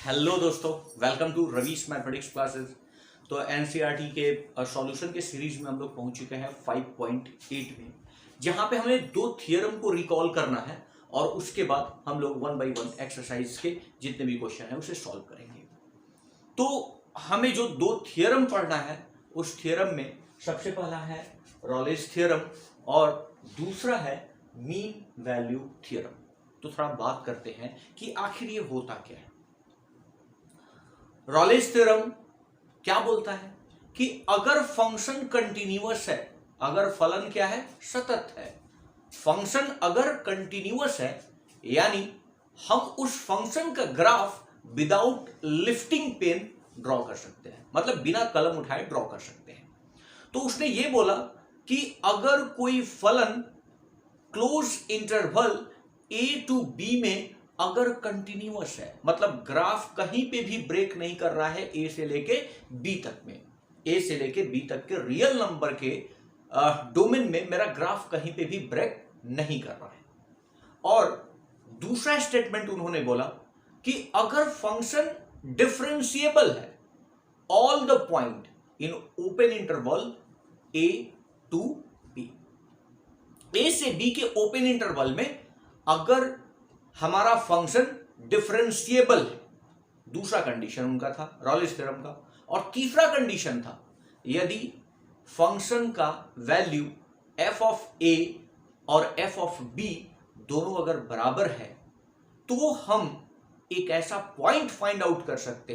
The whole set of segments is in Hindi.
हेलो दोस्तों, welcome to Ravish mathematics classes. तो एनसीईआरटी के सॉल्यूशन के सीरीज में हम लोग पहुंच चुके हैं 5.8 में, जहां पे हमें दो थियरम को रिकॉल करना है और उसके बाद हम लोग वन बाय वन एक्सरसाइज के जितने भी क्वेश्चन है उसे सॉल्व करेंगे। तो हमें जो दो थियरम पढ़ना है, उस थियरम में सबसे पहला है रॉलेस थियरम और दूसरा है मीन वैल्यू थियरम। तो थोड़ा बात करते हैं कि आखिर ये होता क्या है। रॉलेस थ्योरम क्या बोलता है कि अगर फंक्शन कंटिन्यूअस है, अगर फलन क्या है, सतत है, फंक्शन अगर कंटिन्यूअस है, यानी हम उस फंक्शन का graph without lifting pen draw कर सकते हैं, मतलब बिना कलम उठाए ड्रॉ कर सकते हैं। तो उसने ये बोला कि अगर कोई फलन close interval a to b में अगर कंटिन्यूअस है, मतलब ग्राफ कहीं पे भी ब्रेक नहीं कर रहा है a से लेके b तक में, a से लेके b तक के रियल नंबर के डोमेन में मेरा ग्राफ कहीं पे भी ब्रेक नहीं कर रहा है। और दूसरा स्टेटमेंट उन्होंने बोला कि अगर फंक्शन डिफरेंशिएबल है all the point in open interval a to b, a से b के ओपन इंटरवल में अगर हमारा फंक्शन डिफरेंशिएबल है, दूसरा कंडीशन उनका था रॉलेस थ्योरम का। और तीसरा कंडीशन था यदि फंक्शन का वैल्यू f ऑफ a और f ऑफ b दोनों अगर बराबर है, तो हम एक ऐसा पॉइंट फाइंड आउट कर सकते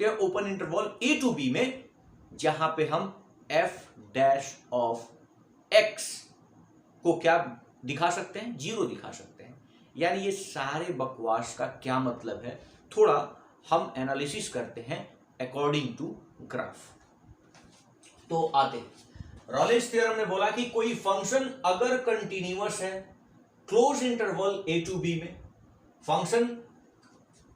हैं, open interval a to b में, जहां पे हम f डैश ऑफ x को क्या दिखा सकते हैं, जीरो दिखा सकते हैं। यानी ये सारे बकवास का क्या मतलब है, थोड़ा हम एनालिसिस करते हैं अकॉर्डिंग टू ग्राफ। तो आते रॉलेस थ्योरम ने बोला कि कोई फंक्शन अगर कंटिन्यूअस है close interval a to b में, फंक्शन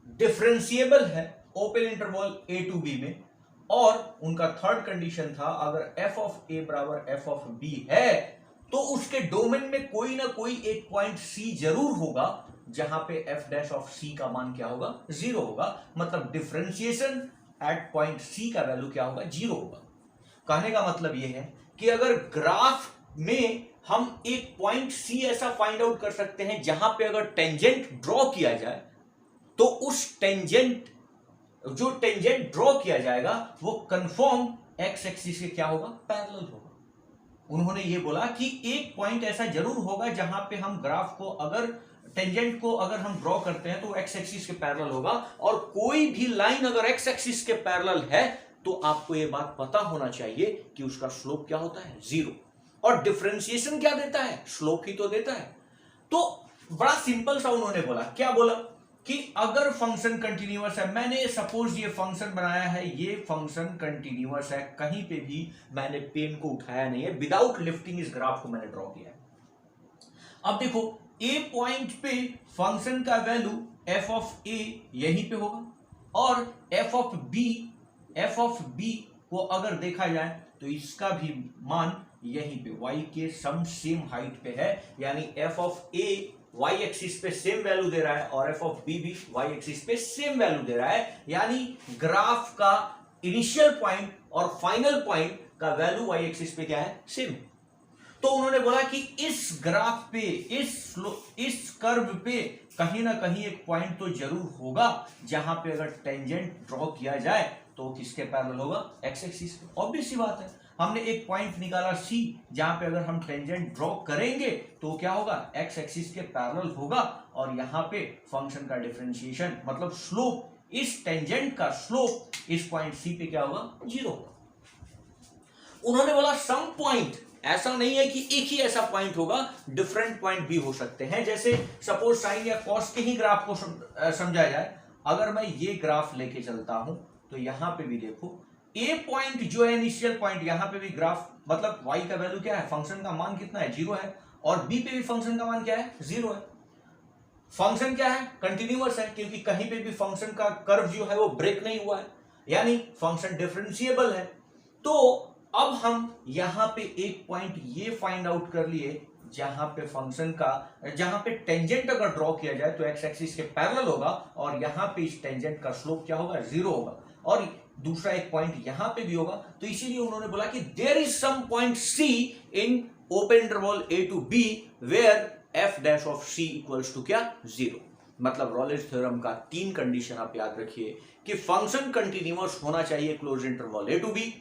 डिफरेंशिएबल है open interval a to b में, और उनका थर्ड कंडीशन था अगर f ऑफ a बराबर f ऑफ b है तो उसके डोमेन में कोई ना कोई एक पॉइंट c जरूर होगा जहां पे f डैश ऑफ c का मान क्या होगा, जीरो होगा। मतलब डिफरेंशिएशन एट पॉइंट c का वैल्यू क्या होगा, जीरो होगा। कहने का मतलब यह है कि अगर ग्राफ में हम एक पॉइंट c ऐसा फाइंड आउट कर सकते हैं जहां पे अगर टेंजेंट ड्रॉ किया जाए, तो उस टेंजेंट ड्रॉ किया जाएगा वो कंफर्म एक्स एक्सिस के क्या होगा, पैरेलल होगा। उन्होंने ये बोला कि एक पॉइंट ऐसा जरूर होगा जहां पे हम ग्राफ को अगर टेंजेंट को अगर हम ड्रॉ करते हैं तो एक्स एक्सिस के पैरेलल होगा, और कोई भी लाइन अगर एक्स एक्सिस के पैरेलल है तो आपको ये बात पता होना चाहिए कि उसका स्लोप क्या होता है, जीरो। और डिफरेंशिएशन क्या देता है, स्लोप ही तो देता है। तो बड़ा सिंपल सा उन्होंने बोला, क्या बोला कि अगर फंक्शन कंटिन्यूअस है, मैंने सपोज ये फंक्शन बनाया है, ये फंक्शन कंटिन्यूअस है, कहीं पे भी मैंने पेन को उठाया नहीं है, विदाउट लिफ्टिंग इस ग्राफ को मैंने ड्रॉ किया है। अब देखो ए पॉइंट पे फंक्शन का वैल्यू f ऑफ a यहीं पे होगा, और f ऑफ b को अगर देखा जाए तो इसका भी मान यहीं पे y के सम सेम हाइट पे है, यानी f of a y axis पे सेम वैल्यू दे रहा है और f ऑफ b भी y एक्सिस पे सेम वैल्यू दे रहा है, यानी ग्राफ का इनिशियल पॉइंट और फाइनल पॉइंट का वैल्यू y एक्सिस पे क्या है, सेम। तो उन्होंने बोला कि इस ग्राफ पे, इस कर्व पे कहीं ना कहीं एक पॉइंट तो जरूर होगा जहां पे अगर टेंजेंट ड्रॉ किया जाए तो किसके पैरेलल होगा, एक्स एक्सिस पे। ऑब्वियस सी बात है, हमने एक पॉइंट निकाला C जहां पे अगर हम टेंजेंट ड्रॉ करेंगे तो क्या होगा, एक्स एक्सिस के पैरेलल होगा, और यहां पे फंक्शन का डिफरेंशिएशन मतलब स्लोप, इस टेंजेंट का स्लोप इस पॉइंट C पे क्या होगा, जीरो होगा। उन्होंने बोला सम पॉइंट, ऐसा नहीं है कि एक ही ऐसा पॉइंट होगा, डिफरेंट पॉइंट भी हो सकते हैं। जैसे सपोज साइन या कॉस के ही ग्राफ को समझा जाए, अगर मैं ये ग्राफ लेके चलता हूं तो यहां पे भी देखो ए पॉइंट जो है इनिशियल पॉइंट, यहां पे भी ग्राफ मतलब y का वैल्यू क्या है, फंक्शन का मान कितना है, जीरो है, और b पे भी फंक्शन का मान क्या है, जीरो है। फंक्शन क्या है, कंटिन्यूअस है, क्योंकि कहीं पे भी फंक्शन का कर्व जो है वो ब्रेक नहीं हुआ है, यानी फंक्शन डिफरेंशिएबल है। तो अब हम यहां पे एक पॉइंट ये फाइंड आउट कर लिए जहां पे फंक्शन का जहां पे टेंजेंट अगर ड्रॉ किया जाए तो एक्स एक्सिस के पैरेलल होगा और यहां पे इस टेंजेंट का स्लोप क्या होगा, 0 होगा, और दूसरा एक पॉइंट यहां पे भी होगा। तो इसीलिए उन्होंने बोला कि there is some point C in open interval A to B where F dash of C equals to क्या, 0। मतलब रॉलेज थ्योरम का 3 कंडीशन आप याद रखिए कि फंक्शन कंटिन्यूअस होना चाहिए close interval A to B,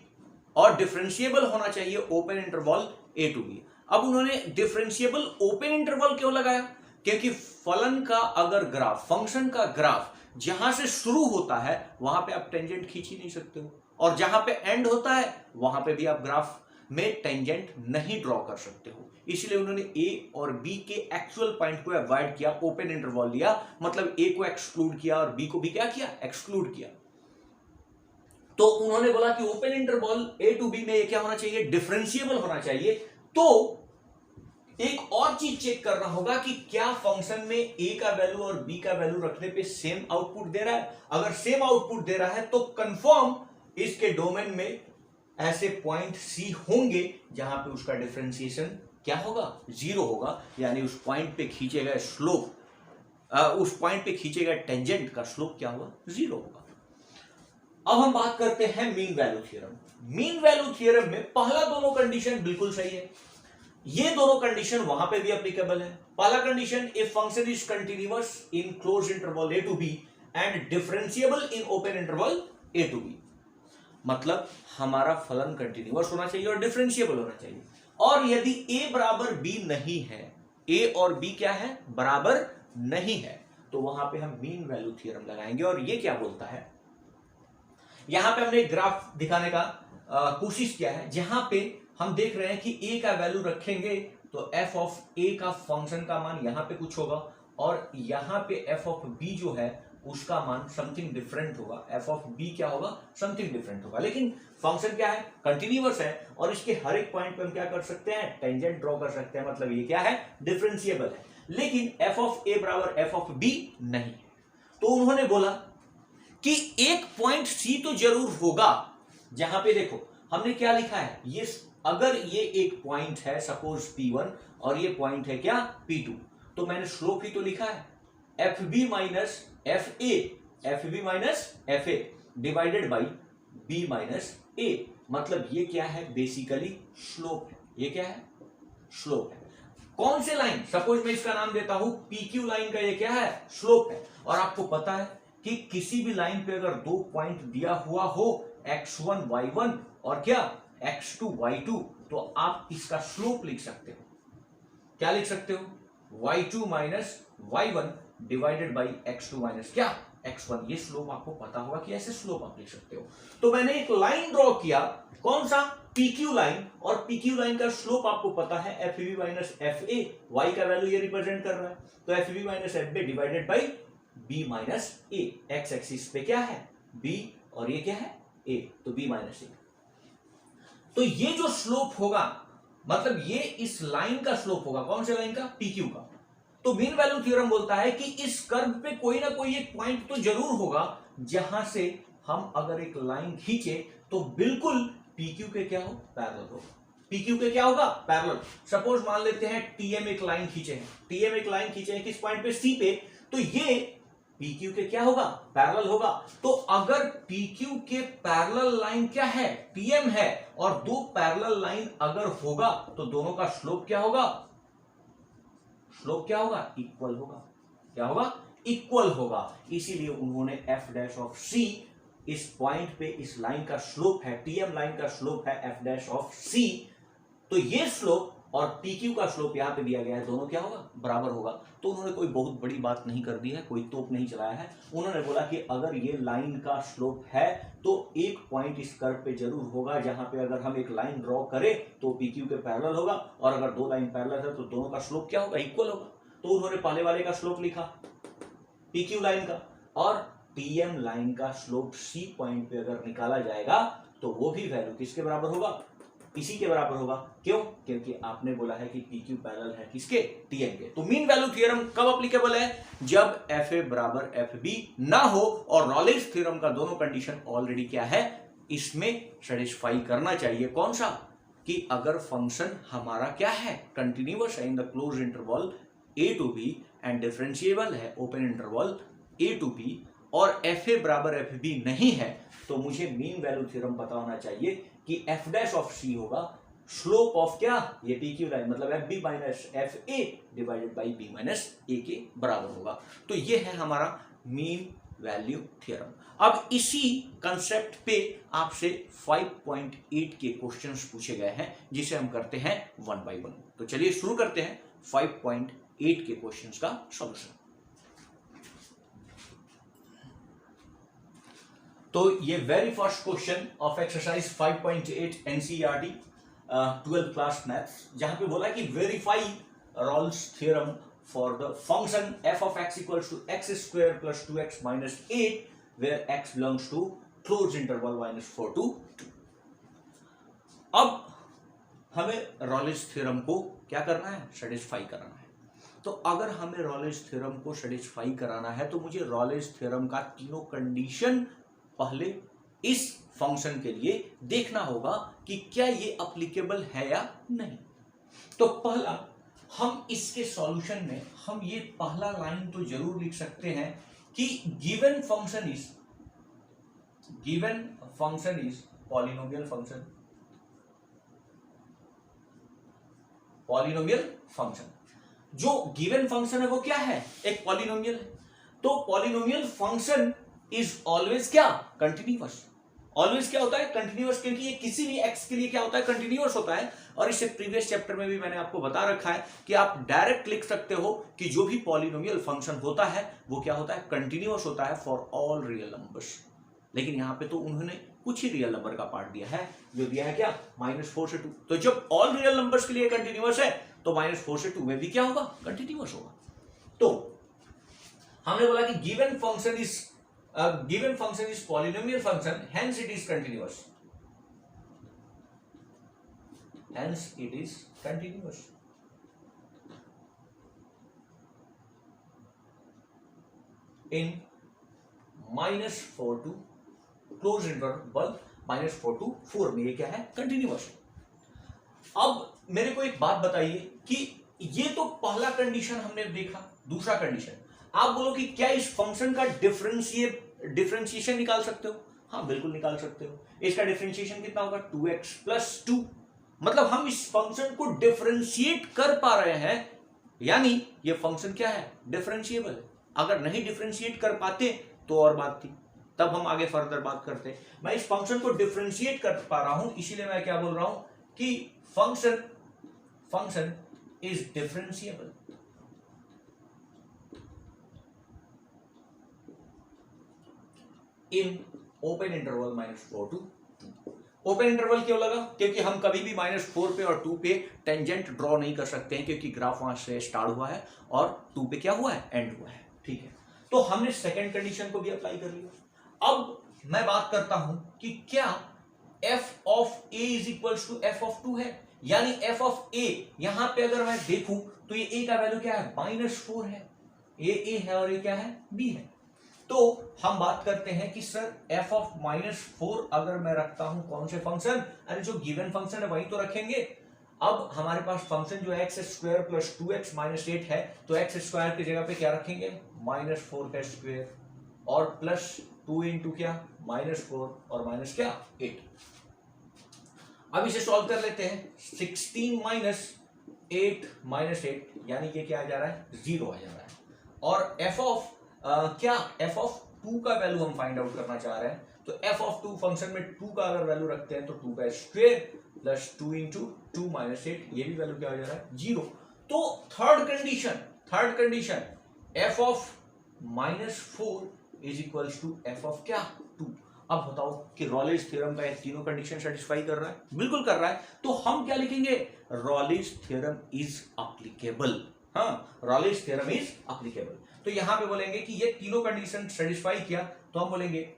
और डिफरेंशिएबल होना चाहिए open interval A to B. अब उन्होंने डिफरेंशिएबल ओपन इंटरवल क्यों लगाया, क्योंकि फलन का अगर ग्राफ, फंक्शन का ग्राफ जहां से शुरू होता है वहां पे आप टेंजेंट खींच ही नहीं सकते हो, और जहां पे एंड होता है वहां पे भी आप ग्राफ में टेंजेंट नहीं ड्रॉ कर सकते हो। इसलिए उन्होंने ए और बी के एक्चुअल पॉइंट को अवॉइड किया, ओपन इंटरवल लिया, मतलब ए को एक्सक्लूड किया और बी को भी क्या किया, एक्सक्लूड किया। तो उन्होंने बोला कि open interval A to B में ये क्या होना चाहिए, डिफरेंशिएबल होना चाहिए। तो एक और चीज चेक करना होगा कि क्या फंक्शन में ए का वैल्यू और बी का वैल्यू रखने पे सेम आउटपुट दे रहा है। अगर सेम आउटपुट दे रहा है तो कंफर्म इसके डोमेन में ऐसे पॉइंट सी होंगे जहां पे उसका डिफरेंशिएशन क्या होगा, 0 होगा, यानी उस पॉइंट पे खींचे गए स्लोप, उस पॉइंट पे खींचे गए टेंजेंट का स्लोप क्या होगा, 0 होगा। अब हम बात करते हैं mean value theorem. Mean value theorem में पहला दोनों कंडीशन बिल्कुल सही है, ये दोनों कंडीशन वहां पे भी एप्लीकेबल है। पहला condition, if function is continuous in close interval A to B and differentiable in open interval A to B, मतलब हमारा फलन कंटिन्यूअस होना चाहिए और डिफरेंशिएबल होना चाहिए। और यदि ए बराबर बी नहीं है, ए और बी क्या है, बराबर नहीं है, तो वहां पे हम मीन वैल्यू थ्योरम लगाएंगे। और ये क्या बोलता है, यहां पे हमने एक ग्राफ दिखाने का कोशिश किया है, जहां पे हम देख रहे हैं कि ए का वैल्यू रखेंगे तो एफ ऑफ ए का फंक्शन का मान यहां पे कुछ होगा, और यहां पे एफ ऑफ बी जो है उसका मान समथिंग डिफरेंट होगा। एफ ऑफ बी क्या होगा, समथिंग डिफरेंट होगा, लेकिन फंक्शन क्या है, कंटिन्यूअस है, और इसके हर एक पॉइंट पे हम क्या कर सकते हैं, टेंजेंट ड्रॉ कर सकते हैं, मतलब ये क्या है, डिफरेंशिएबल है। लेकिन एफ ऑफ ए बराबर एफ ऑफ बी नहीं है। तो उन्होंने बोला कि एक पॉइंट सी तो जरूर होगा, जहां पे देखो हमने क्या लिखा है, ये अगर ये एक पॉइंट है सपोज P1 और ये पॉइंट है क्या, P2, तो मैंने स्लोप ही तो लिखा है F B minus F B minus F a divided by B minus a, मतलब ये क्या है, बेसिकली स्लोप है। ये क्या है, स्लोप है। कौन से लाइन, सपोज मैं इसका नाम देता हूं PQ लाइन का, ये क्या है, स्लोप है। और आपको पता है कि किसी भी लाइन पे अगर 2 पॉइंट दिया हुआ हो x1 y1 और क्या x2 y2, तो आप इसका स्लोप लिख सकते हो। क्या लिख सकते हो, y2 minus y1 divided by x2 minus क्या, x1। ये स्लोप आपको पता होगा कि ऐसे स्लोप आप लिख सकते हो। तो मैंने एक लाइन ड्रॉ किया, कौन सा, PQ लाइन, और PQ लाइन का स्लोप आपको पता है F B minus F A, Y का वैल्यू ये रिप्रेजेंट कर रहा है, तो F B minus F B divided by B minus A. X axis पे क्या है, बी, और ये क्या है, ए, तो बी माइनस ए। तो ये जो स्लोप होगा, मतलब ये इस लाइन का स्लोप होगा, कौन से लाइन का, PQ का। तो मीन वैल्यू थ्योरम बोलता है कि इस कर्व पे कोई ना कोई एक पॉइंट तो जरूर होगा जहां से हम अगर एक लाइन खींचे तो बिल्कुल PQ के क्या हो, पैरेलल होगा। PQ के क्या होगा, पैरेलल। सपोज मान लेते हैं TM एक लाइन खींचे हैं, TM एक लाइन खींचे हैं किस पॉइंट पे, C पे, तो ये PQ के क्या होगा, पैरेलल होगा। तो अगर PQ के पैरेलल लाइन क्या है, TM है, और 2 पैरेलल लाइन अगर होगा तो दोनों का स्लोप क्या होगा, स्लोप क्या होगा, इक्वल होगा। क्या होगा, इक्वल होगा। इसीलिए उन्होंने एफ डैश ऑफ सी, इस पॉइंट पे इस लाइन का स्लोप है, टीएम लाइन का स्लोप है एफ डैश ऑफ सी, तो ये स्लोप और PQ का स्लोप यहां पे दिया गया है, दोनों क्या होगा, बराबर होगा। तो उन्होंने कोई बहुत बड़ी बात नहीं कर दी है, कोई तोप नहीं चलाया है। उन्होंने बोला कि अगर ये लाइन का स्लोप है तो एक पॉइंट इस कर्व पे जरूर होगा जहां पे अगर हम एक लाइन ड्रॉ करें तो PQ के पैरेलल होगा, और अगर 2 लाइन पैरेलल है तो दोनों का स्लोप क्या होगा, इक्वल होगा। तो उन्होंने पहले वाले का स्लोप लिखा PQ लाइन का, और TM लाइन का स्लोप C पॉइंट पे अगर निकाला जाएगा तो वो भी वैल्यू किसके बराबर होगा, इसी के बराबर होगा। क्यों, क्योंकि आपने बोला है कि PQ पैरेलल है किसके, TM के। तो मीन वैल्यू थ्योरम कब एप्लीकेबल है, जब FA बराबर FB ना हो, और रॉलेज थ्योरम का दोनों कंडीशन ऑलरेडी क्या है, इसमें सेटिस्फाई करना चाहिए। कौन सा, कि अगर फंक्शन हमारा क्या है, कंटिन्यूअस है in the closed interval a to b and differentiable है open interval a to b और एफ ए बराबर एफ बी नहीं है, तो मुझे मीन वैल्यू थ्योरम पता होना चाहिए कि एफ डैश ऑफ सी होगा स्लोप ऑफ क्या, ये पी क्यू लाइन, मतलब f B minus F a divided by B minus a के बराबर होगा। तो ये है हमारा मीन वैल्यू थ्योरम। अब इसी कंसेप्ट पे आपसे 5.8 के क्वेश्चंस पूछे गए हैं जिसे हम करते हैं वन बाय वन। तो चलिए शुरू करते हैं 5.8 के क्वेश्चंस का सॉल्यूशन। तो ये very first question of exercise 5.8 NCERT 12th class maths, जहां पे बोला कि verify Rolle's theorem for the function f of x equals to x square plus 2x minus 8 where x belongs to closed interval minus 4 to 2। अब हमें रॉलेज थ्योरम को क्या करना है, सेटिस्फाई कराना है। तो अगर हमें रॉलेज थ्योरम को सेटिस्फाई कराना है तो मुझे रॉलेज थ्योरम का तीनों कंडीशन पहले इस फंक्शन के लिए देखना होगा कि क्या ये अप्लीकेबल है या नहीं। तो पहला हम इसके सॉल्यूशन में हम ये पहला लाइन तो जरूर लिख सकते हैं कि given function is polynomial function. जो गिवन फंक्शन है वो क्या है, एक पॉलिनोमियल है। तो पॉलिनोमियल फंक्शन इज ऑलवेज क्या, कंटिन्यूअस। ऑलवेज क्या होता है, कंटिन्यूअस, क्योंकि ये किसी भी एक्स के लिए क्या होता है, कंटिन्यूअस होता है। और इससे प्रीवियस चैप्टर में भी मैंने आपको बता रखा है कि आप डायरेक्ट लिख सकते हो कि जो भी पॉलिनोमियल फंक्शन होता है वो क्या होता है, कंटिन्यूअस होता है फॉर ऑल रियल नंबर्स। लेकिन यहां पे तो उन्होंने कुछ ही रियल नंबर का पार्ट दिया है, जो दिया है क्या, -4 से 2। तो जब ऑल रियल नंबर्स के लिए कंटिन्यूअस है तो -4 से 2 में भी क्या होगा, कंटिन्यूअस होगा। तो हमने बोला कि given function is polynomial function, hence it is continuous, in -4 to close interval -4 to 4 में ये क्या है, कंटिन्यूअस। अब मेरे को एक बात बताइए कि ये तो पहला कंडीशन हमने देखा। दूसरा कंडीशन, आप बोलो कि क्या इस फंक्शन का डिफरेंशिएशन निकाल सकते हो? हाँ, बिल्कुल निकाल सकते हो। इसका डिफरेंशिएशन कितना होगा, 2x + 2। मतलब हम इस फंक्शन को डिफरेंशिएट कर पा रहे हैं, यानी ये फंक्शन क्या है, डिफरेंशिएबल है। अगर नहीं डिफरेंशिएट कर पाते तो और बात थी, तब हम आगे फर्दर बात करते। मैं इस फंक्शन को डिफरेंशिएट कर पा रहा हूं, इसीलिए मैं क्या बोल रहा हूं कि function is differentiable. In open interval -4 to 2। Open interval क्यों लगा, क्योंकि हम कभी भी -4 पे और 2 पे टेंजेंट ड्रॉ नहीं कर सकते हैं, क्योंकि ग्राफ वहां से स्टार्ट हुआ है और 2 पे क्या हुआ है, एंड हुआ है। ठीक है, तो हमने सेकंड कंडीशन को भी अप्लाई कर लिया। अब मैं बात करता हूं कि क्या f of a is equals to f of 2 है, यानी f of a यहां पे अगर मैं देखूं तो ये a का वैल्यू क्या है, -4 है। ये a है और ये क्या है, b है। तो हम बात करते हैं कि सर f of -4 अगर मैं रखता हूं कौन से फंक्शन, अरे जो गिवन फंक्शन है वही तो रखेंगे। अब हमारे पास फंक्शन जो है x² + 2x - 8 है, तो x² की जगह पे क्या रखेंगे, -4 का स्क्वायर और +2 × क्या, -4 और माइनस क्या, 8। अब इसे सॉल्व कर लेते हैं। 16 - 8 - 8 यानी ये क्या आ जा रहा है, 0 आ जा रहा है। और f of f of 2 का वैल्यू हम फाइंड आउट करना चाह रहे हैं, तो f of 2 फंक्शन में 2 का अगर वैल्यू रखते हैं तो 2 का स्क्वायर + 2 × 2 - 8, ये भी वैल्यू क्या हो जा रहा है, 0। तो third condition f of -4 is equals to f of क्या, 2। अब बताओ कि रॉलेज थ्योरम का ये तीनों कंडीशन सेटिस्फाई कर रहा है, बिल्कुल कर रहा है। तो हम क्या लिखेंगे, रॉलेज थ्योरम इज अप्लीकेबल। हाँ, रॉलेज थ्योरम इज अप्लीकेबल। तो यहां पे बोलेंगे कि ये तीनों कंडीशन सेटिस्फाई किया, तो हम बोलेंगे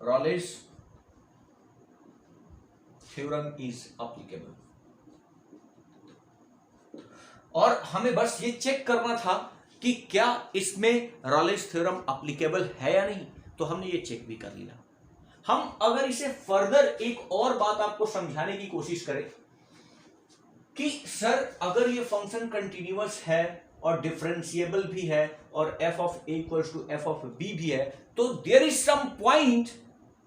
रॉलेज थ्योरम इज अप्लीकेबल। और हमें बस ये चेक करना था कि क्या इसमें रॉलेज थ्योरम अप्लीकेबल है या नहीं, तो हमने ये चेक भी कर लिया। हम अगर इसे फर्दर एक और बात आपको समझाने की कोशिश करें कि सर अगर ये फंक्शन कंटिन्यूअस है और डिफरेंशिएबल भी है और f of a equals to f of b भी है, तो there is some point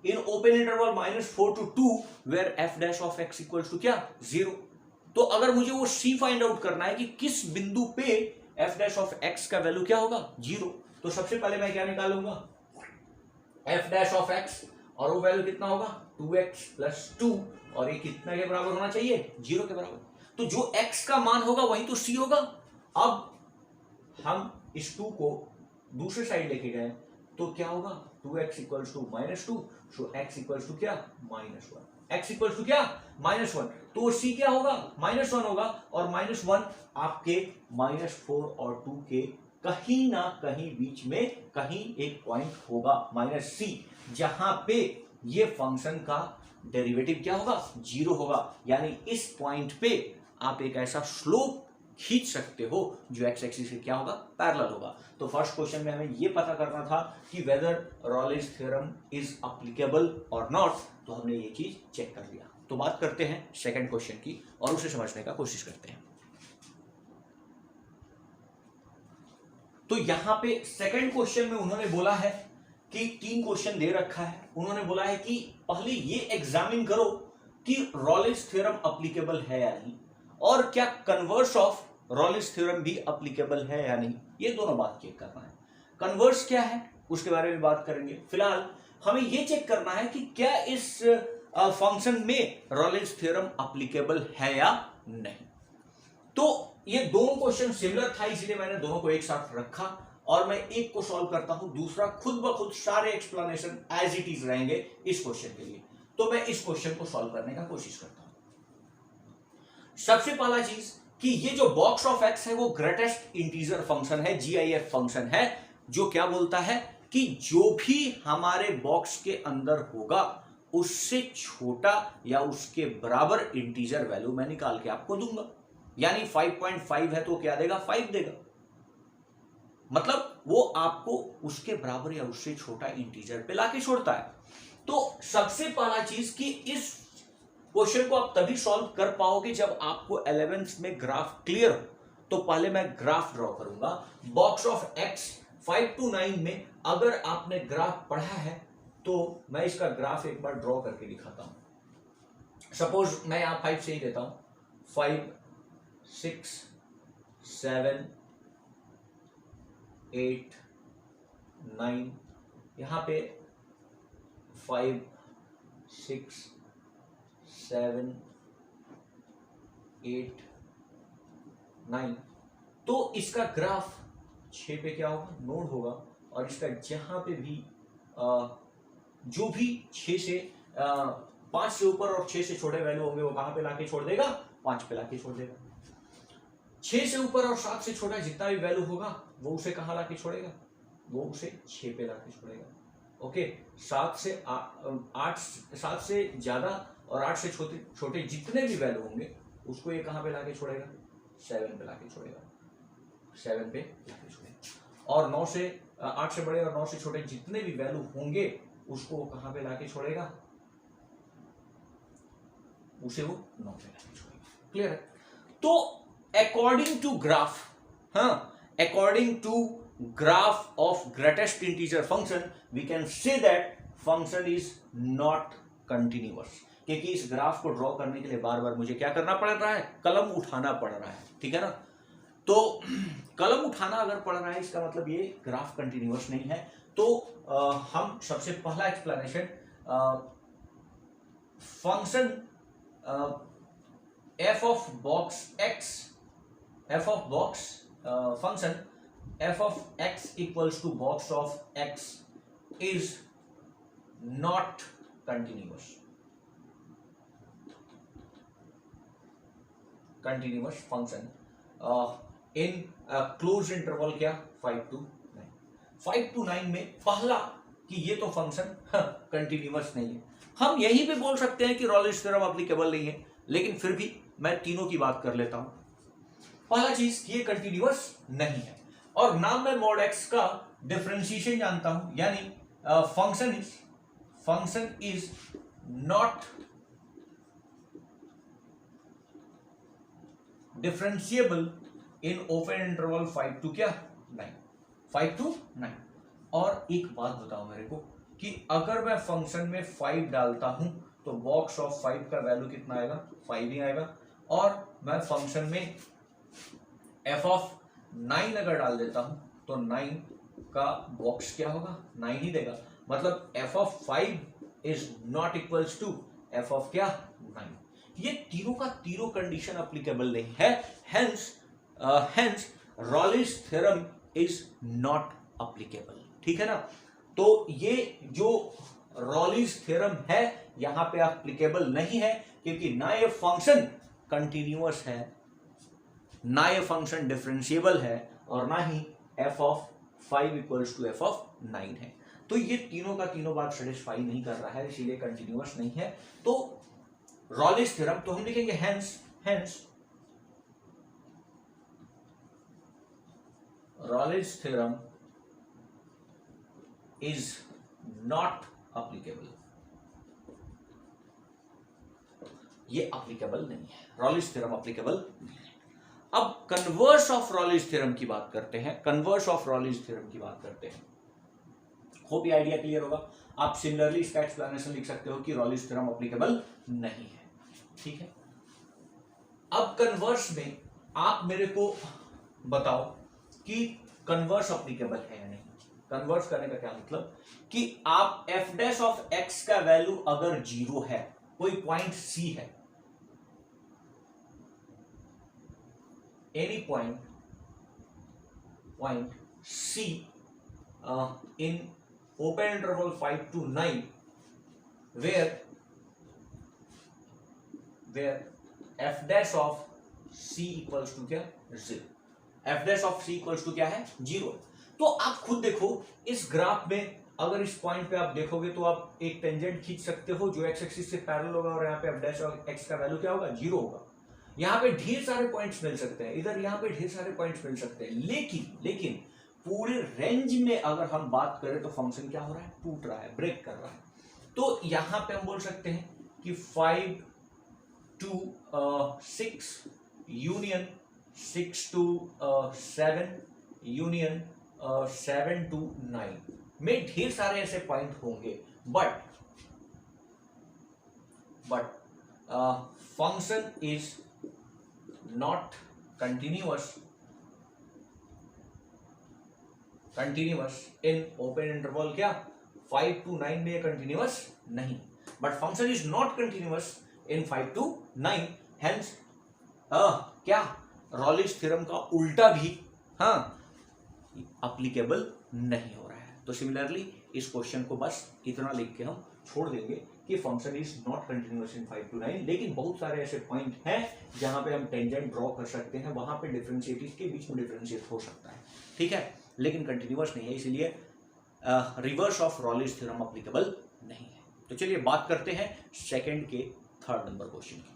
in open interval -4 to 2 where f dash of x equals to क्या 0। तो अगर मुझे वो c फाइंड आउट करना है कि किस बिंदु पे f डैश ऑफ x का वैल्यू क्या होगा 0, तो सबसे पहले मैं क्या निकालूंगा f डैश ऑफ x और वो वैल्यू कितना होगा 2x प्लस 2 और ये कितना के बराबर होना चाहिए 0 के बराबर। तो जो x का मान होगा वही तो c होगा। अब हम इस 2 को दूसरे साइड लेके गए तो क्या होगा 2x equals to -2, so x equals to क्या -1, x इक्वल्स टू क्या -1, तो c क्या होगा -1 होगा और -1 आपके -4 और 2 के कहीं ना कहीं बीच में कहीं एक पॉइंट होगा -c, जहां पे ये फंक्शन का डेरिवेटिव क्या होगा 0 होगा। यानी इस पॉइंट पे आप एक ऐसा स्लोप खींच सकते हो जो एक्स एक्सिस से क्या होगा पैरेलल होगा। तो फर्स्ट क्वेश्चन में हमें यह पता करना था कि वेदर रॉलेज थ्योरम इज एप्लीकेबल और नॉट, तो हमने ये चीज चेक कर लिया। तो बात करते हैं सेकंड क्वेश्चन की और उसे समझने का कोशिश करते हैं। तो यहां पे सेकंड क्वेश्चन में उन्होंने बोला है कि 3 क्वेश्चन दे रखा है, उन्होंने बोला है कि पहले ये एग्जामिन करो कि रॉलेज थ्योरम एप्लीकेबल है या नहीं, और क्या कन्वर्स ऑफ रॉलेज थ्योरम भी एप्लीकेबल है या नहीं, ये दोनों बात चेक करना है। कन्वर्स क्या है उसके बारे में बात करेंगे। फिलहाल हमें ये चेक करना है कि क्या इस फंक्शन में रॉलेज थ्योरम एप्लीकेबल है या नहीं। तो ये दोनों क्वेश्चन सिमिलर था, इसलिए मैंने दोनों को एक साथ रखा और मैं एक को सॉल्व करता हूं, दूसरा खुद ब खुद सारे एक्सप्लेनेशन एज इट इज रहेंगे इस क्वेश्चन के लिए। तो मैं इस क्वेश्चन को सॉल्व करने का कोशिश करता हूं। सबसे पहला चीज कि ये जो बॉक्स ऑफ एक्स है वो ग्रेटेस्ट इंटीजर फंक्शन है, जीआईएफ फंक्शन है, जो क्या बोलता है कि जो भी हमारे बॉक्स के अंदर होगा उससे छोटा या उसके बराबर इंटीजर वैल्यू मैं निकाल के आपको दूंगा। यानी 5.5 है तो क्या देगा 5 देगा, मतलब वो आपको उसके बराबर या उससे छोटा इंटीजर पे लाके छोड़ता है। तो सबसे पहला चीज कि इस क्वेश्चन को आप तभी सॉल्व कर पाओगे जब आपको 11th में ग्राफ क्लियर हो। तो पहले मैं ग्राफ ड्रॉ करूंगा बॉक्स ऑफ एक्स 5 to 9 में। अगर आपने ग्राफ पढ़ा है तो मैं इसका ग्राफ एक बार ड्रॉ करके दिखाता हूं। सपोज मैं यहां 5 से ही देता हूं, 5 6 7 8 9, यहां पे 5 6 7 8 9, तो इसका ग्राफ 6 पे क्या होगा नोड होगा, और इसका जहां पे भी जो भी 6 से 5 से ऊपर और 6 से छोटे वैल्यू होंगे वो कहां पे लाके छोड़ देगा 5 पे लाके छोड़ देगा। 6 से ऊपर और 7 से छोटा जितना भी वैल्यू होगा वो उसे कहां लाके छोड़ेगा, वो उसे 6 पे लाके छोड़ेगा। ओके, 7 से ज्यादा और 8 से छोटे छोटे जितने भी वैल्यू होंगे उसको ये कहां पे लाके छोड़ेगा 7 पे लाके छोड़ेगा, 7 पे लाके छोड़ेगा। और 9 से 8 से बड़े और 9 से छोटे जितने भी वैल्यू होंगे उसको कहां पे लाके छोड़ेगा, उसे वो 9 पे लाके छोड़ेगा। क्लियर है। तो according to graph, according to graph of greatest integer function we can say that function is not continuous. क्योंकि इस ग्राफ को ड्रॉ करने के लिए बार बार मुझे क्या करना पड़ रहा है, कलम उठाना पड़ रहा है, ठीक है ना। तो कलम उठाना अगर पड़ रहा है इसका मतलब ये ग्राफ कंटिन्यूअस नहीं है। तो हम सबसे पहला explanation function f of box x, f of box function f of x equals to box of x is not continuous, continuous function in close interval क्या 5 to 9। 5 to 9 में पहला कि ये तो फंक्शन कंटिन्यूअस नहीं है। हम यहीं पे बोल सकते हैं कि रॉलेज थ्योरम एप्लीकेबल नहीं है, लेकिन फिर भी मैं तीनों की बात कर लेता हूं। पहला चीज ये कंटिन्यूअस नहीं है, और नाम मैं मॉड एक्स का डिफरेंशिएशन जानता हूं, यानी function is function is not differentiable in open interval 5 to क्या 9, 5 to 9। और एक बात बताओ मेरे को कि अगर मैं फंक्शन में 5 डालता हूं तो बॉक्स ऑफ 5 का वैल्यू कितना आएगा, 5 ही आएगा। और मैं फंक्शन में f ऑफ 9 अगर डाल देता हूं तो 9 का बॉक्स क्या होगा, 9 ही देगा। मतलब f of 5 is not equals to f of क्या 9। ये तीनों का तीनों कंडीशन अप्लीकेबल नहीं है, hence रॉलिस theorem is not applicable. ठीक है ना। तो ये जो रॉलिस थ्योरम है यहां पे अप्लीकेबल नहीं है, क्योंकि ना ये फंक्शन कंटिन्यूअस है, ना ये फंक्शन डिफरेंशिएबल है, और ना ही f of 5 equals to f of 9 है। तो ये तीनों का तीनों बात सेटिस्फाई नहीं कर रहा है, इसीलिए कंटिन्यूअस नहीं है। तो रॉलिस थ्योरम तो हम लिखेंगे hence रॉलिस theorem is not applicable. ये अप्लीकेबल नहीं है, रॉलिस थ्योरम अप्लीकेबल नहीं है। अब कन्वर्स ऑफ रॉलिस थ्योरम की बात करते हैं, कन्वर्स ऑफ रॉलिस थ्योरम की बात करते हैं। होप ये आइडिया क्लियर होगा। आप सिमिलरली इसका एक्सप्लेनेशन लिख सकते हो कि रॉलिस थ्योरम अप्लीकेबल नहीं है। ठीक है। अब कन्वर्स में आप मेरे को बताओ कि कन्वर्स अप्लीकेबल है या नहीं। कन्वर्स करने का क्या मतलब कि आप f डैश ऑफ x का वैल्यू अगर 0 है, कोई पॉइंट c है, any point c in open interval 5 to 9 where f dash of c equals to क्या 0, f dash of c equals to क्या है 0। तो आप खुद देखो इस ग्राफ में, अगर इस पॉइंट पे आप देखोगे तो आप एक टेंजेंट खींच सकते हो जो एक्स एक्सिस से पैरेलल होगा, और यहाँ पे f dash of x का वैल्यू क्या होगा 0 होगा। यहाँ पे ढेर सारे पॉइंट्स मिल सकते हैं, इधर यहाँ पे ढेर सारे पॉइंट्स मिल सकते हैं, लेकिन पूरे रेंज में अगर हम बात करें तो फंक्शन क्या हो रहा है, टूट रहा है, ब्रेक कर रहा है। तो यहां पे हम बोल सकते हैं कि 5 to 6 union 6 to 7 union 7 to 9 में ढेर सारे ऐसे पॉइंट होंगे, but function is not continuous in open interval क्या 5 to 9 में कंटिन्यूअस नहीं, but function is not continuous in 5 to 9, hence क्या रॉलिस थ्योरम का उल्टा भी अप्लीकेबल नहीं हो रहा है। तो सिमिलरली इस क्वेश्चन को बस इतना लिख के हम छोड़ देंगे कि function is not continuous in 5 to 9, लेकिन बहुत सारे ऐसे पॉइंट हैं जहां पे हम टेंजेंट ड्रॉ कर सकते हैं, वहां पे डिफरेंशिएटिव के बीच में डिफरेंशिएट हो सकता है। ठीक है, लेकिन कंटिन्यूअस नहीं है, इसीलिए रिवर्स ऑफ रॉलिस थ्योरम अप्लीकेबल नहीं है। तो चलिए बात करते हैं सेकंड के थर्ड नंबर क्वेश्चन की।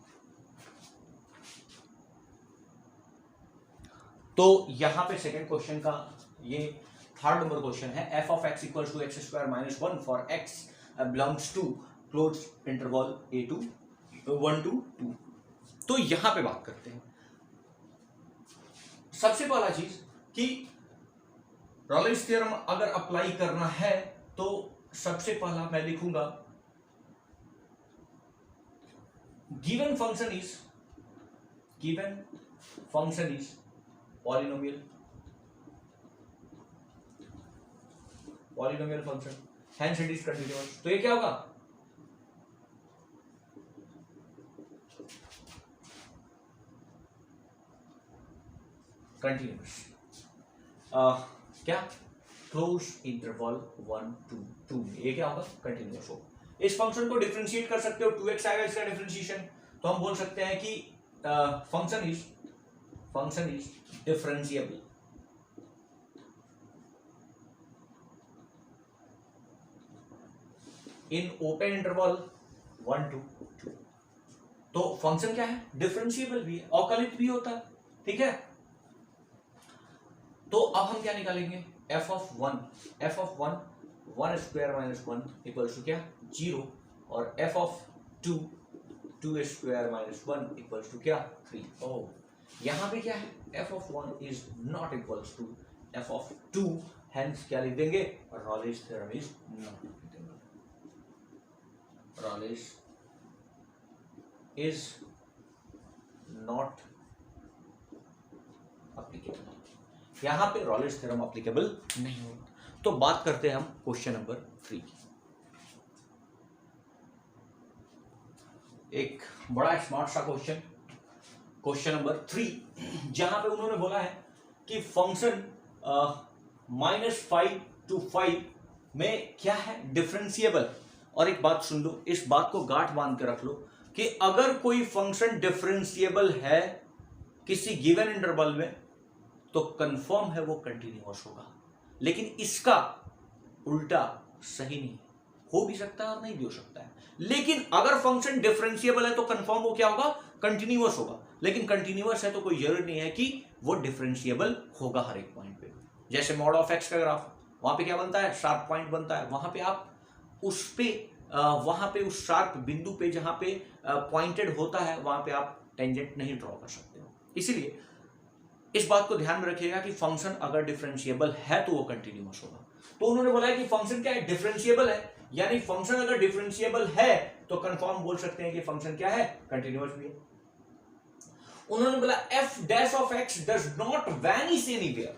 तो यहां पे सेकंड क्वेश्चन का ये थर्ड नंबर क्वेश्चन है, f of x equals to X square minus 1 for x belongs to close interval a to 1 to 2। तो यहां पे बात करते हैं सबसे पहला चीज कि रॉलिस थ्योरम अगर अप्लाई करना है तो सबसे पहला मैं लिखूंगा given function is polynomial function, hence it is continuous. तो ये क्या होगा, कंटिन्यूअस क्या क्लोज इंटरवल 1 to 2, ये क्या होगा कंटिन्यूअस होगा। इस फंक्शन को डिफरेंशिएट कर सकते हो, 2x आएगा इसका डिफरेंशिएशन, तो हम बोल सकते हैं कि function is differentiable in open interval 1 to 2। तो फंक्शन क्या है, डिफरेंशिएबल भी है, अवकलित भी होता है। ठीक है, तो अब हम क्या निकालेंगे, f of 1 1 square minus 1 equals to क्या 0 और f of 2 square minus 1 equals to क्या 3। ओ यहां पे क्या है f of 1 is not equals to f of 2, hence क्या लिख देंगे Rolle's theorem is not applicable. Rolle's is not applicable, यहां पे रॉलेस थ्योरम एप्लीकेबल नहीं होगा। तो बात करते हैं हम क्वेश्चन नंबर 3 की। एक बड़ा स्मार्ट सा क्वेश्चन, क्वेश्चन नंबर 3, जहां पे उन्होंने बोला है कि फंक्शन -5 to 5 में क्या है डिफरेंशिएबल। और एक बात सुन लो, इस बात को गांठ बांध के रख लो कि अगर कोई फंक्शन डिफरेंशिएबल है किसी गिवन इंटरवल में तो कंफर्म है वो कंटिन्यूअस होगा। लेकिन इसका उल्टा सही नहीं, हो भी सकता है और नहीं भी हो सकता है। लेकिन अगर फंक्शन डिफरेंशिएबल है तो कंफर्म वो क्या होगा कंटिन्यूअस होगा। लेकिन कंटिन्यूअस है तो कोई जरूरी नहीं है कि वो डिफरेंशिएबल होगा हर एक पॉइंट पे। जैसे मॉड ऑफ एक्स का ग्राफ, वहां पे क्या बनता है शार्प पॉइंट बनता है, वहां पे आप उस पे वहां पे उस शार्प बिंदु पे जहां पे पॉइंटेड होता है वहां पे आप टेंजेंट नहीं ड्रॉ कर सकते हो। इसीलिए इस बात को ध्यान में रखिएगा कि फंक्शन अगर डिफरेंशिएबल है तो वो कंटिन्यूअस होगा। तो उन्होंने बोला है कि फंक्शन क्या है डिफरेंशिएबल है, यानी फंक्शन अगर डिफरेंशिएबल है तो कंफर्म बोल सकते हैं कि फंक्शन क्या है कंटिन्यूअस भी है। उन्होंने बोला f dash of x does not vanish anywhere,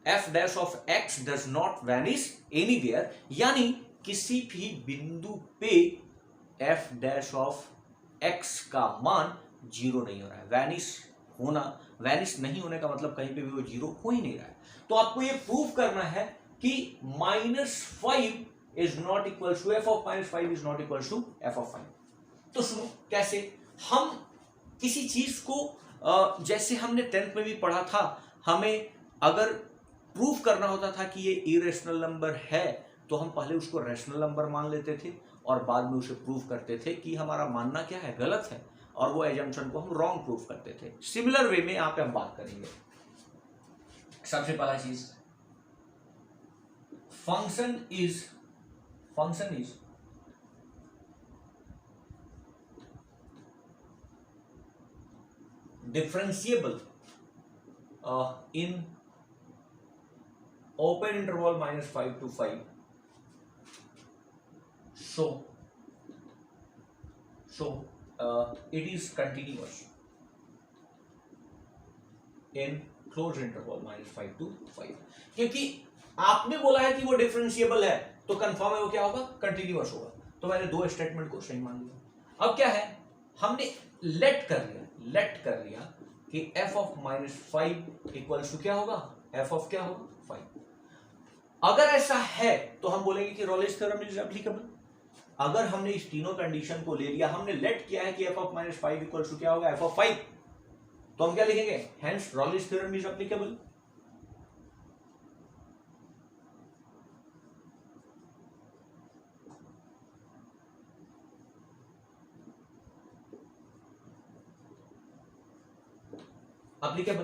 f dash of x does not vanish anywhere, यानी किसी भी बिंदु पे f dash of x का मान जीरो नहीं हो रहा है। वैनिश नहीं होने का मतलब कहीं पे भी वो जीरो हो ही नहीं रहा है। तो आपको ये प्रूव करना है कि -5 is not equal to f of -5 is not equal to f of 5। तो सुनो कैसे, हम किसी चीज को जैसे हमने 10th में भी पढ़ा था, हमें अगर प्रूव करना होता था कि ये इरेशनल नंबर है तो हम पहले उसको रैशनल नंबर मान लेते थे और बाद में उसे प्रूव करते थे कि हमारा मानना क्या है गलत है, और वो एजम्पशन को हम रॉन्ग प्रूव करते थे। सिमिलर वे में यहां पे हम बात करेंगे। सबसे पहला चीज, function is differentiable in open interval -5 to 5, so it is continuous in closed interval -5 to 5। क्योंकि आपने बोला है कि वो डिफरेंशिएबल है तो कंफर्म है वो क्या होगा कंटिन्यूअस होगा। तो मैंने दो स्टेटमेंट को सही मान लिया। अब क्या है, हमने लेट कर लिया कि f ऑफ -5 इक्वल्स टू क्या होगा f ऑफ क्या होगा 5। अगर ऐसा है तो हम बोलेंगे कि रॉलेस थ्योरम इज एप्लीकेबल। अगर हमने इस तीनों कंडीशन को ले लिया, हमने लेट किया है कि f ऑफ -5 इक्वल्स टू क्या होगा f ऑफ 5, तो हम क्या लिखेंगे hence Rolle's theorem is applicable. Applicable,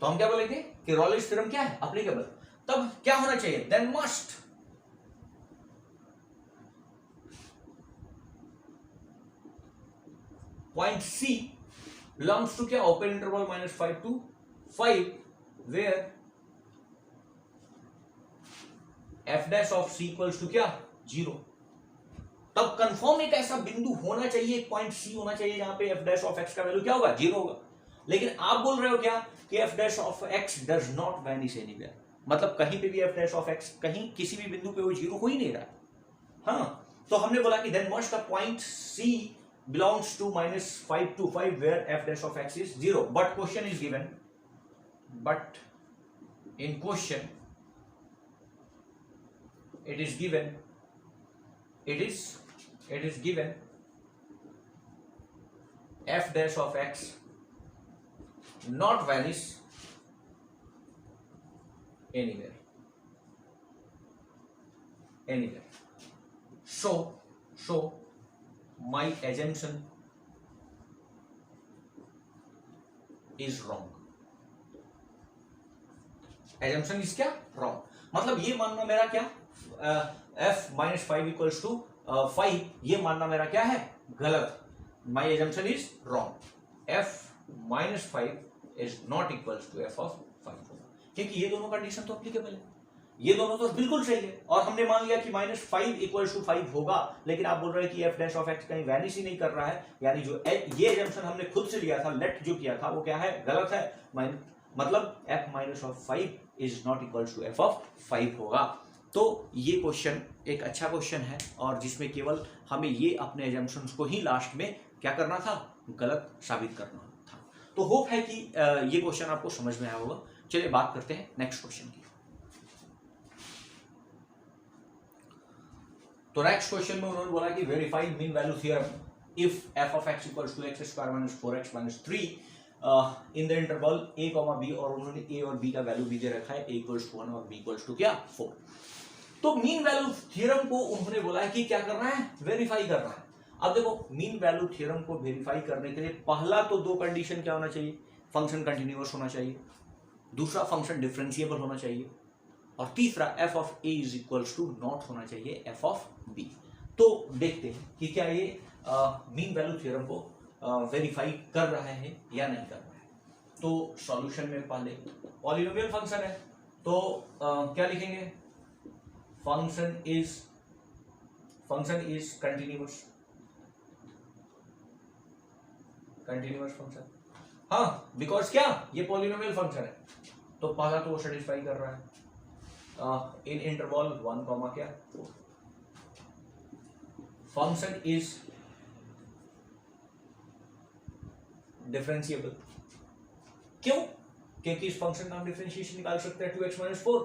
तो हम क्या बोलेंगे कि रॉलेस थ्योरम क्या है एप्लीकेबल। तब क्या होना चाहिए, then must point c belongs to क्या open interval -5 to 5 where f dash of c equals to क्या 0। तब कंफर्म एक ऐसा बिंदु होना चाहिए, एक पॉइंट सी होना चाहिए जहां पे f डैश ऑफ x का वैल्यू क्या होगा 0 होगा। लेकिन आप बोल रहे हो क्या कि f dash of x does not vanish anywhere, मतलब कहीं पे भी f डैश ऑफ x कहीं किसी भी बिंदु पे वो 0 हो ही नहीं रहा। हाँ, तो हमने बोला कि then must the point c belongs to -5 to 5 where f dash of x is 0, but question is given, but in question it is given f dash of x not vanish anywhere, so my assumption is wrong। assumption is क्या wrong, मतलब ये मानना मेरा क्या, f माइनस 5 इक्वल्स टू 5, ये मानना मेरा क्या है, गलत। My assumption is wrong. f minus 5 is not equals to f of 5, क्योंकि ये दोनों कंडीशन तो एप्लीकेबल है, ये दोनों तो बिल्कुल सही है। और हमने मान लिया कि माइनस 5 इक्वल्स टू 5 होगा, लेकिन आप बोल रहे हैं कि f डैश ऑफ x कहीं वैनिश ही नहीं कर रहा है, यानी जो ये एजम्पशन हमने खुद से लिया था, लेट जो किया था वो क्या है, गलत है। मतलब f minus of 5 is not equals to f of 5 होगा। तो ये क्वेश्चन एक अच्छा क्वेश्चन है, और जिसमें केवल हमें ये अपने एजम्पशंस को ही लास्ट में क्या करना था, गलत साबित करना था। तो होप है कि ये क्वेश्चन आपको समझ में आया होगा। चलिए बात करते हैं नेक्स्ट क्वेश्चन की। तो नेक्स्ट क्वेश्चन में उन्होंने बोला कि verify mean value theorem if f of x equals to x square minus 4x minus 3 in the interval a comma b, और उन्होंने a और b का वैल्यू भी दे रखा है, a इक्वल्स टू 1 और b इक्वल्स टू क्या 4। तो मीन वैल्यू थ्योरम को उन्होंने बोला है कि क्या करना है, वेरीफाई करना है। अब देखो मीन वैल्यू थ्योरम को वेरीफाई करने के लिए पहला तो दो कंडीशन क्या होना चाहिए, फंक्शन कंटिन्यूअस होना चाहिए, दूसरा फंक्शन डिफरेंशिएबल होना चाहिए, और तीसरा f of a is equals to not होना चाहिए f ऑफ b। तो देखते हैं कि क्या ये मीन वैल्यू थ्योरम को वेरीफाई कर रहा है या नहीं कर रहा है। तो सॉल्यूशन में पहले पॉलिनोमियल फंक्शन है, तो क्या लिखेंगे, फंक्शन इज कंटिन्यूअस फंक्शन। हाँ, बिकॉज क्या ये पॉलिनोमियल फंक्शन है, तो पहला तो वो सेटिस्फाई कर रहा है इन इंटरवल 1 कॉमा क्या 4। Function is differentiable. क्यों, क्योंकि इस फंक्शन का हम डिफरेंशिएशन निकाल सकते हैं 2x माइनस 4।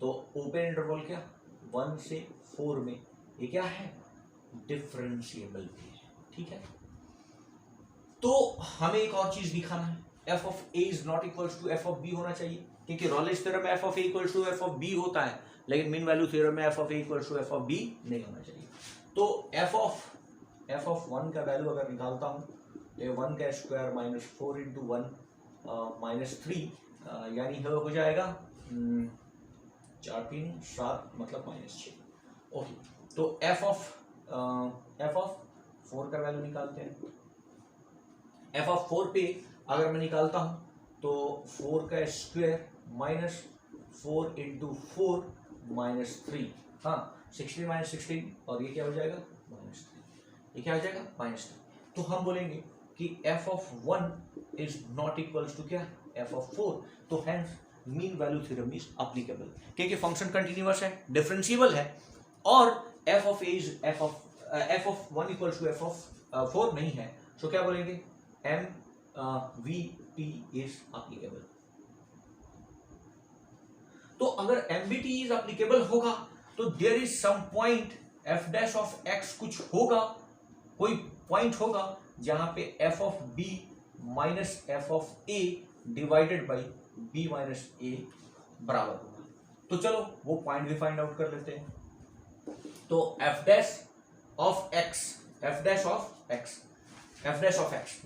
तो ओपन इंटरवल क्या 1 से 4 में ये क्या है, डिफरेंशिएबल भी है, ठीक है। तो हमें एक और चीज दिखाना है, f of a is not equals to f of b होना चाहिए, क्योंकि रॉलेज थ्योरम में f of a equals to f of b होता है, लेकिन मीन वैल्यू थ्योरम में f of a equals to f of b नहीं होना चाहिए। तो f ऑफ 1 का वैल्यू अगर निकालता हूं तो 1 का स्क्वायर माइनस 4 इंटू 1 माइनस 3 यानी हो जाएगा 4 3 7 मतलब माइनस 6। ओके, तो f ऑफ 4 का वैल्यू निकालते हैं। f ऑफ 4 पे अगर मैं निकालता हूं तो 4 का स्क्वायर माइनस 4 इंटू 4 माइनस 3, हाँ 16 माइनस 16, और ये क्या हो जाएगा माइनस 3, ये क्या हो जाएगा माइनस 3। तो हम बोलेंगे कि f of 1 is not equals to क्या f ऑफ 4, तो hence mean value theorem is applicable, क्योंकि फंक्शन कंटिन्यूअस है, डिफरेंशिएबल है, और f of a is f of 1 equals to f of 4 नहीं है, तो क्या बोलेंगे MVT इज एप्लीकेबल। तो अगर MVT इज एप्लीकेबल होगा तो there is some point f dash of x कुछ होगा, कोई पॉइंट होगा जहां पे f of b minus f of a divided by b minus a बराबर होगा। तो चलो वो पॉइंट भी फाइंड आउट कर लेते हैं। तो f डैश ऑफ x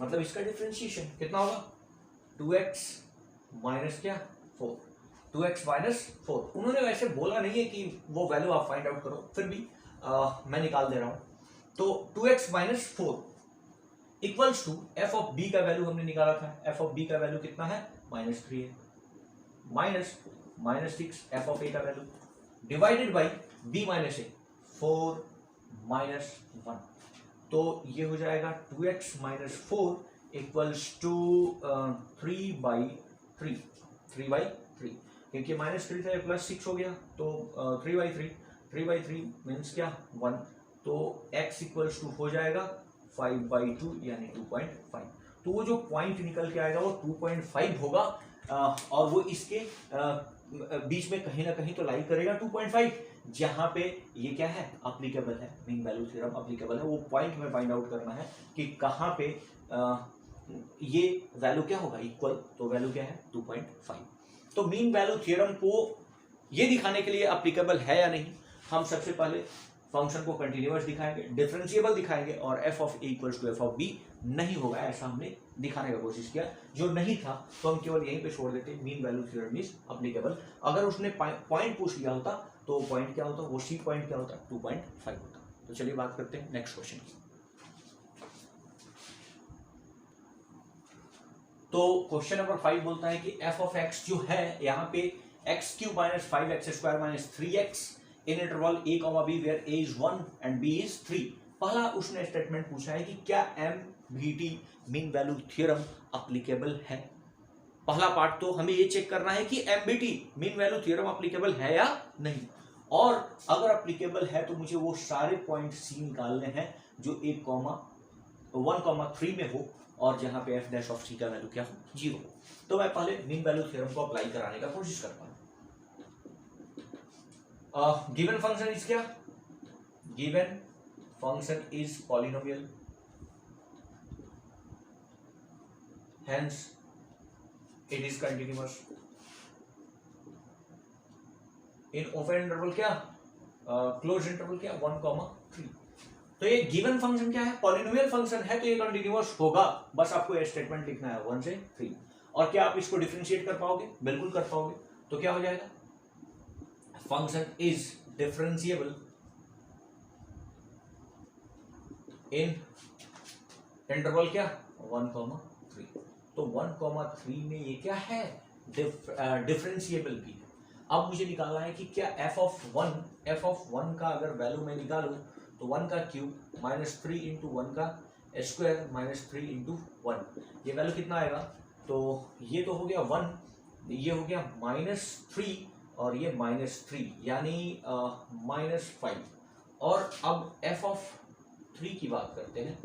मतलब इसका डिफरेंशिएशन कितना होगा 2x माइनस क्या 4, 2x माइनस 4। उन्होंने वैसे बोला नहीं है कि वो वैल्यू आप फाइंड आउट करो, फिर भी मैं निकाल दे रहा हूं। तो 2x minus 4 equals to f of b का वैल्यू हमने निकाला था, f ऑफ b का वैल्यू कितना है माइनस 3 है, माइनस 6 f ऑफ a का value divided by b minus a 4 minus 1। तो ये हो जाएगा 2x minus 4 equals to 3 by 3, क्योंकि माइनस 3 था प्लस 6 हो गया, तो 3 बाई 3 मीन्स क्या 1, तो x इक्वल्स टू हो जाएगा 5 बाई 2 यानी 2.5। तो वो जो पॉइंट निकल के आएगा वो 2.5 होगा, और वो इसके बीच में कहीं ना कहीं तो लाई करेगा 2.5, जहां पे ये क्या है एप्लीकेबल है, मीन वैल्यू थ्योरम एप्लीकेबल है। वो पॉइंट में फाइंड आउट करना है कि कहां पे ये वैल्यू क्या होगा इक्वल, तो वैल्यू क्या है 2.5। तो मीन वैल्यू थ्योरम को ये दिखाने के लिए एप्लीकेबल है या नहीं, हम सबसे पहले फंक्शन को कंटिन्यूअस दिखाएंगे, डिफरेंशिएबल दिखाएंगे, और f of a equals to f of b नहीं होगा, ऐसा हमने दिखाने का कोशिश किया। जो नहीं था तो हम केवल यहीं पे छोड़ देते, mean value theorem is applicable. अगर उसने पॉइंट पूछ लिया होता तो पॉइंट क्या होता, वो सी पॉइंट क्या होता, 2.5 होता। तो चलिए बात करते हैं नेक्स्ट क्वेश्चन की। तो क्वेश्चन नंबर 5 बोलता है कि एफ ऑफ एक्स जो है यहाँ पे X cube minus 5x² minus 3x in interval a comma b where a is 1 and b is 3। पहला उसने स्टेटमेंट पूछा है कि क्या MVT mean value theorem applicable है। पहला पार्ट तो हमें ये चेक करना है कि MVT mean value theorem applicable है या नहीं, और अगर अप्लीकेबल है तो मुझे वो सारे पॉइंट C निकालने हैं जो 1,3 में हो और जहां पे f डैश ऑफ c का वैल्यू क्या हो, 0। तो मैं पहले मीन वैल्यू थ्योरम को अप्लाई कराने का कोशिश करता हूं। गिवन फंक्शन इज क्या, given function is polynomial, hence it is continuous in open interval क्या, क्लोज इंटरवल क्या, 1,3। तो ये गिवन फंक्शन क्या है, पॉलिनोमियल फंक्शन है, तो ये कंटिन्यूअस होगा। बस आपको ये स्टेटमेंट लिखना है 1 से 3। और क्या आप इसको डिफरेंशिएट कर पाओगे, बिल्कुल कर पाओगे। तो क्या हो जाएगा, function is differentiable in interval क्या, 1,3। तो 1,3 में ये क्या है, डिफरेंशिएबल भी है। अब मुझे निकालना है कि क्या f ऑफ 1 का अगर वैल्यू मैं निकालूं तो 1 का क्यूब माइनस 3 इंटू 1 का स्क्वायर माइनस 3 इंटू 1, ये वैल्यू कितना आएगा। तो ये तो हो गया 1, ये हो गया -3 और ये -3 यानी -5। और अब f ऑफ 3 की बात करते हैं,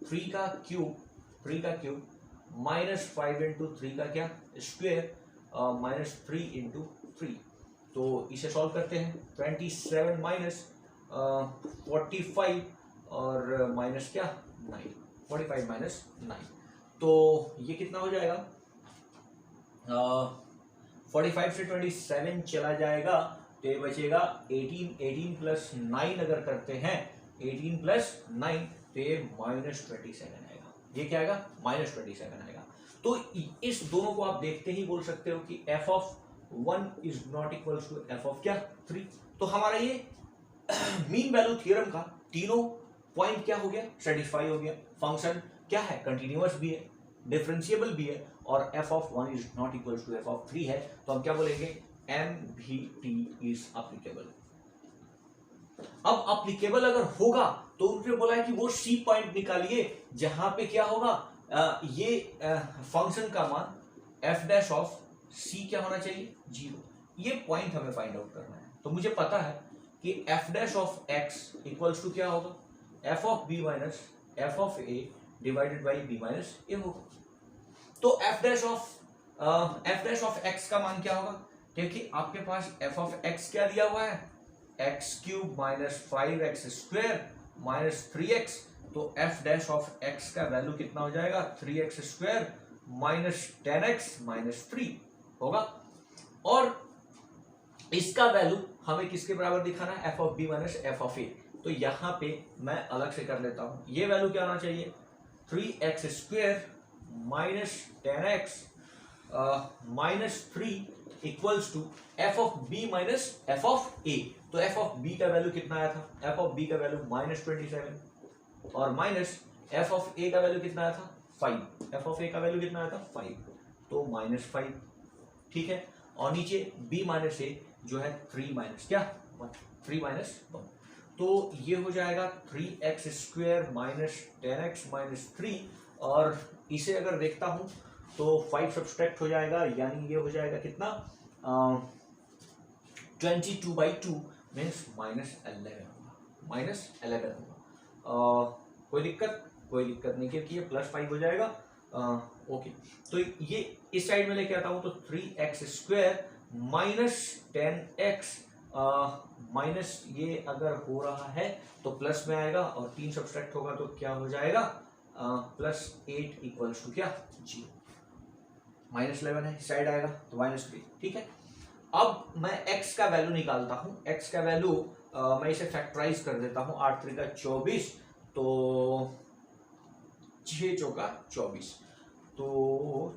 3 का क्यूब -5 इंटू 3 का क्या स्क्वायर -3 इंटू 3। तो इसे सॉल्व करते हैं, 27 माइनस 45 और माइनस क्या 9, 45 माइनस 9। तो ये कितना हो जाएगा, 45 से 27 चला जाएगा तो ये बचेगा 18 प्लस 9 अगर करते हैं, 18 प्लस 9 तो ये -27 आएगा। ये क्या आएगा, -27 आएगा। तो इस दोनों को आप देखते ही बोल सकते हो कि f of 1 is not equal to f of क्या 3। तो हमारा ये मीन वैल्यू थ्योरम का तीनों पॉइंट क्या हो गया, सेटिस्फाई हो गया। फंक्शन क्या है, कंटिन्यूअस भी है, डिफरेंशिएबल भी है, और f of 1 is not equal to f of 3 है। तो हम क्या बोलेंगे, MVT इज अप्लीकेबल। अब अप्लीकेबल अगर होगा तो उन्होंने बोला है कि वो C पॉइंट निकालिए जहां पे क्या होगा, ये फंक्शन का मान f डैश ऑफ C क्या होना चाहिए, 0। ये पॉइंट हमें फाइंड आउट करना है। तो मुझे पता है कि f dash of x equals to क्या होगा, f of b minus f of a divided by b minus a होगा। तो f डैश ऑफ x का मान क्या होगा, क्योंकि आपके पास f ऑफ x क्या दिया हुआ है, x cube minus 5x square minus 3x। तो f डैश ऑफ x का वैल्यू कितना हो जाएगा, 3x square minus 10x minus 3 होगा। और इसका वैल्यू हमें किसके बराबर दिखाना है, f of b minus f of a। तो यहां पे मैं अलग से कर लेता हूं, ये वैल्यू क्या आना चाहिए, 3x square minus 10x minus 3 equals to f of b minus f of a। तो f ऑफ b का वैल्यू कितना आया था, f ऑफ b का वैल्यू -27 और माइनस f ऑफ a का वैल्यू कितना आया था, 5। f ऑफ a का वैल्यू कितना आया था, 5, तो -5, ठीक है। और नीचे b माइनस a जो है 3 माइनस क्या 1, 3 माइनस 1। तो ये हो जाएगा 3x square minus 10x minus 3, और इसे अगर देखता हूं तो 5 सब्सट्रैक्ट हो जाएगा, यानी ये हो जाएगा कितना, 22/2 मीन्स -11 होगा। कोई दिक्कत नहीं, क्योंकि ये +5 हो जाएगा। ओके, तो ये इस साइड में लेके आता हूं तो 3x square minus 10x minus ये अगर हो रहा है तो प्लस में आएगा, और 3 सब्सट्रैक्ट होगा तो क्या हो जाएगा, +8 इक्वल्स टू क्या 0। -11 है, साइड आएगा तो -3, ठीक है। अब मैं x का वैल्यू निकालता हूं, x का वैल्यू मैं इसे फैक्टराइज कर देता हूं, 8 3 का 24, तो 6 चौका 24, तो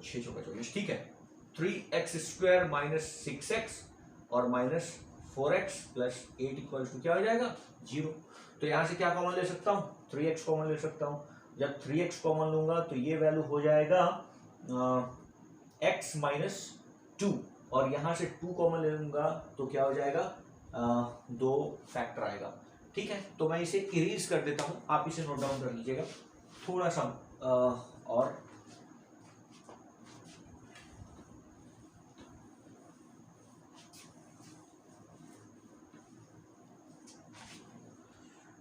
6 चौका 24, ठीक है। 3x² माइनस 6x और minus 4x plus 8 equal to क्या हो जाएगा 0। तो यहां से क्या कॉमन ले सकता हूं, 3x कॉमन ले सकता हूं। जब 3x कॉमन लूंगा तो ये वैल्यू हो जाएगा x माइनस 2, और यहां से 2 कॉमन ले लूंगा तो क्या हो जाएगा 2 फैक्टर आएगा, ठीक है। तो मैं इसे इरेज कर देता हूं, आप इसे नोट डाउन कर लीजिएगा थोड़ा सा और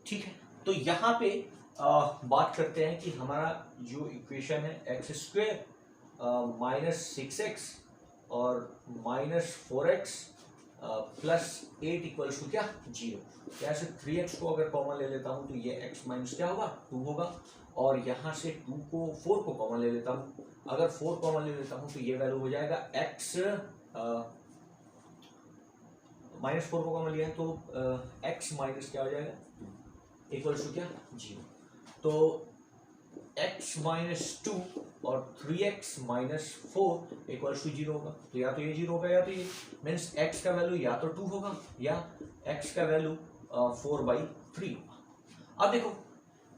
ठीक है। तो यहाँ पे बात करते हैं कि हमारा जो इक्वेशन है x² माइनस 6x और minus 4x plus 8 equals to क्या 0। यहाँ से 3x को अगर कॉमन ले लेता हूँ तो ये x माइनस क्या होगा 2 होगा, और यहाँ से 4 को कॉमन ले लेता हूँ। अगर 4 कॉमन ले लेता हूँ तो ये वैल्यू हो जाएगा x माइनस 4 को कॉमन लिया है तो x माइनस क्या हो जाएगा इक्वल्स टू क्या 0। तो x माइनस 2 और 3x माइनस 4 इक्वल्स टू 0 होगा। तो या तो ये 0 होगा या तो ये, मीन्स x का वैल्यू या तो 2 होगा या x का वैल्यू 4/3 होगा। अब देखो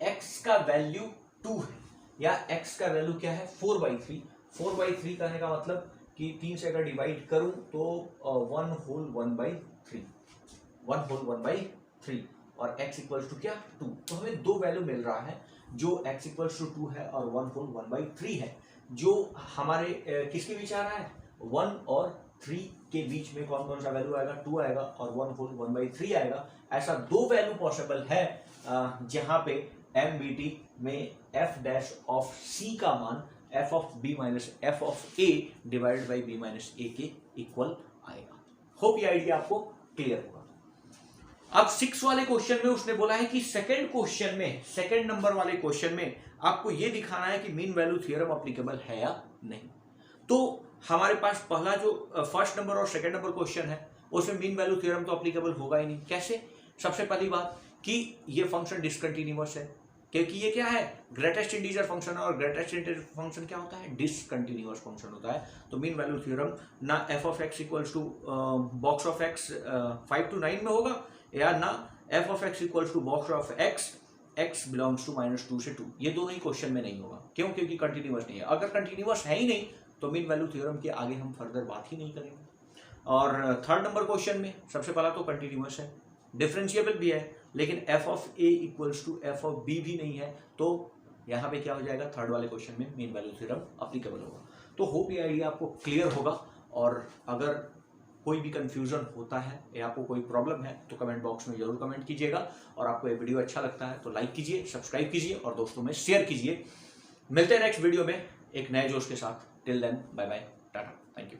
x का वैल्यू 2 है या x का वैल्यू क्या है 4/3। 4/3 कहने का मतलब कि 3 से अगर डिवाइड करूं तो 1 होल 1/3 और x इक्वल्स टू क्या 2। तो हमें दो वैल्यू मिल रहा है, जो x इक्वल्स टू 2 है और 1 होल 1/3 है, जो हमारे किसके बीच आ रहा है 1 और 3 के बीच में कौन कौन सा वैल्यू आएगा 2 आएगा और 1 होल 1/3 आएगा। ऐसा दो वैल्यू पॉसिबल है जहां पे MBT में f डैश ऑफ c का मान f of b minus f of a divided by b minus a के इक्वल आएगा। होप ये आइडिया आपको क्लियर होगा। अब 6 वाले क्वेश्चन में उसने बोला है कि सेकंड नंबर वाले क्वेश्चन में आपको ये दिखाना है कि मीन वैल्यू थ्योरम एप्लीकेबल है या नहीं। तो हमारे पास पहला जो फर्स्ट नंबर और सेकंड नंबर क्वेश्चन है उसमें मीन वैल्यू थ्योरम तो एप्लीकेबल होगा ही नहीं। कैसे? सबसे पहली बात कि ये फंक्शन डिसकंटिन्यूअस है, क्योंकि ये क्या है ग्रेटेस्ट इंटीजर फंक्शन है और ग्रेटेस्ट इंटीजर फंक्शन क्या होता है डिसकंटिन्यूअस फंक्शन होता है। तो मीन वैल्यू थ्योरम ना f of x equals to box of x 5 to 9 में होगा, या ना f of x equals to box of x belongs to -2 से 2, ये दोनों ही क्वेश्चन में नहीं होगा। क्यों? क्योंकि कंटिन्यूअस नहीं है। अगर कंटिन्यूअस है ही नहीं तो मीन वैल्यू थ्योरम के आगे हम फर्दर बात ही नहीं करेंगे। और थर्ड नंबर क्वेश्चन में सबसे पहला तो कंटिन्यूअस है, डिफरेंशिएबल भी है, लेकिन f of a equals to f of b भी नहीं है। तो यहाँ पे क्या हो जाएगा थर्ड वाले क्वेश्चन में मीन वैल्यू थ्योरम एप्लीकेबल होगा। तो होप ये आइडिया आपको क्लियर होगा, और अगर कोई भी कंफ्यूजन होता है या आपको कोई प्रॉब्लम है तो कमेंट बॉक्स में जरूर कमेंट कीजिएगा। और आपको ये वीडियो अच्छा लगता है तो लाइक कीजिए, सब्सक्राइब कीजिए और दोस्तों में शेयर कीजिए। मिलते हैं नेक्स्ट वीडियो में एक नए जोश के साथ। Till then bye bye, tata, thank you.